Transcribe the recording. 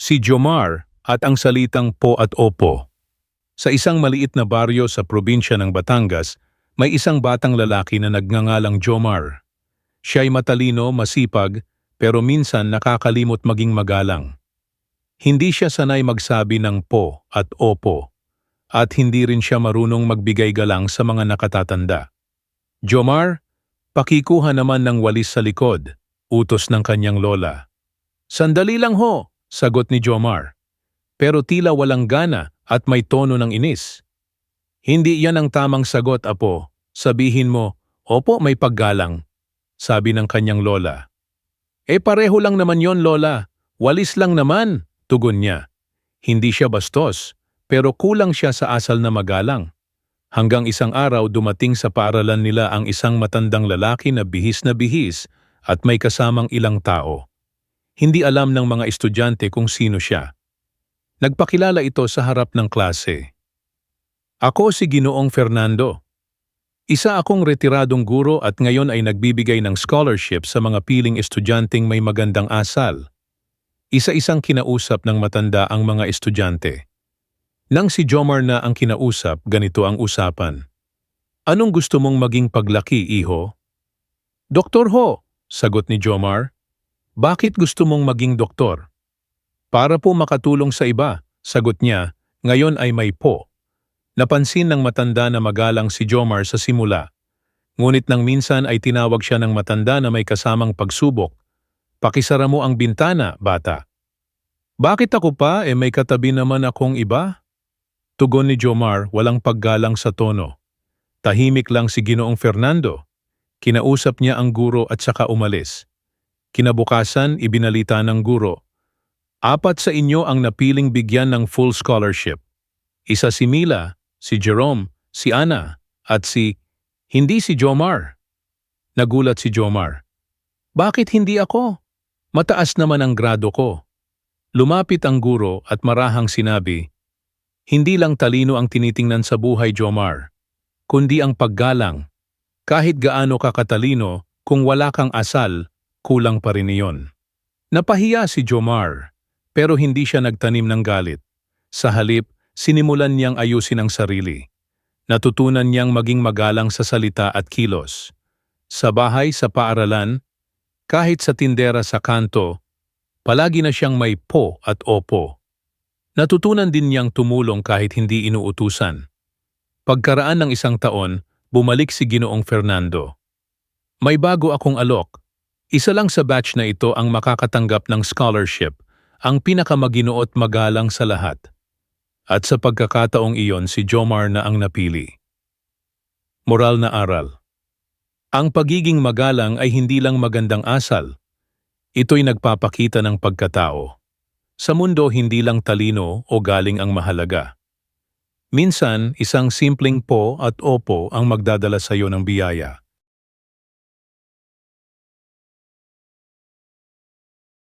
Si Jomar at ang salitang po at opo. Sa isang maliit na baryo sa probinsya ng Batangas, may isang batang lalaki na nagngangalang Jomar. Siya'y matalino, masipag, pero minsan nakakalimot maging magalang. Hindi siya sanay magsabi ng po at opo, at hindi rin siya marunong magbigay galang sa mga nakatatanda. Jomar, pakikuha naman ng walis sa likod, utos ng kanyang lola. Sandali lang ho, sagot ni Jomar. Pero tila walang gana at may tono ng inis. Hindi yan ang tamang sagot, apo. Sabihin mo, opo, may paggalang, sabi ng kanyang lola. Pareho lang naman yon, lola. Walis lang naman, tugon niya. Hindi siya bastos, pero kulang siya sa asal na magalang. Hanggang isang araw dumating sa paaralan nila ang isang matandang lalaki na bihis at may kasamang ilang tao. Hindi alam ng mga estudyante kung sino siya. Nagpakilala ito sa harap ng klase. Ako si Ginoong Fernando. Isa akong retiradong guro at ngayon ay nagbibigay ng scholarship sa mga piling estudyanteng may magandang asal. Isa-isang kinausap ng matanda ang mga estudyante. Nang si Jomar na ang kinausap, ganito ang usapan. Anong gusto mong maging paglaki, iho? Doktor ho, sagot ni Jomar. Bakit gusto mong maging doktor? Para po makatulong sa iba, sagot niya, ngayon ay may po. Napansin ng matanda na magalang si Jomar sa simula. Ngunit nang minsan ay tinawag siya ng matanda na may kasamang pagsubok. Pakisara mo ang bintana, bata. Bakit ako pa, may katabi naman akong iba? Tugon ni Jomar, walang paggalang sa tono. Tahimik lang si Ginoong Fernando. Kinausap niya ang guro at saka umalis. Kinabukasan, ibinalita ng guro. 4 sa inyo ang napiling bigyan ng full scholarship. Isa si Mila, si Jerome, si Ana, at hindi si Jomar. Nagulat si Jomar. Bakit hindi ako? Mataas naman ang grado ko. Lumapit ang guro at marahang sinabi, hindi lang talino ang tinitingnan sa buhay, Jomar, kundi ang paggalang. Kahit gaano ka katalino, kung wala kang asal, kulang pa rin iyon. Napahiya si Jomar, pero hindi siya nagtanim ng galit. Sa halip, sinimulan niyang ayusin ang sarili. Natutunan niyang maging magalang sa salita at kilos. Sa bahay, sa paaralan, kahit sa tindera sa kanto, palagi na siyang may po at opo. Natutunan din niyang tumulong kahit hindi inuutusan. Pagkaraan ng 1 taon, bumalik si Ginoong Fernando. May bago akong alok. Isa lang sa batch na ito ang makakatanggap ng scholarship, ang pinakamaginoot magalang sa lahat. At sa pagkakataong iyon si Jomar na ang napili. Moral na aral. Ang pagiging magalang ay hindi lang magandang asal. Ito'y nagpapakita ng pagkatao. Sa mundo hindi lang talino o galing ang mahalaga. Minsan, isang simpleng po at opo ang magdadala sa iyo ng biyaya.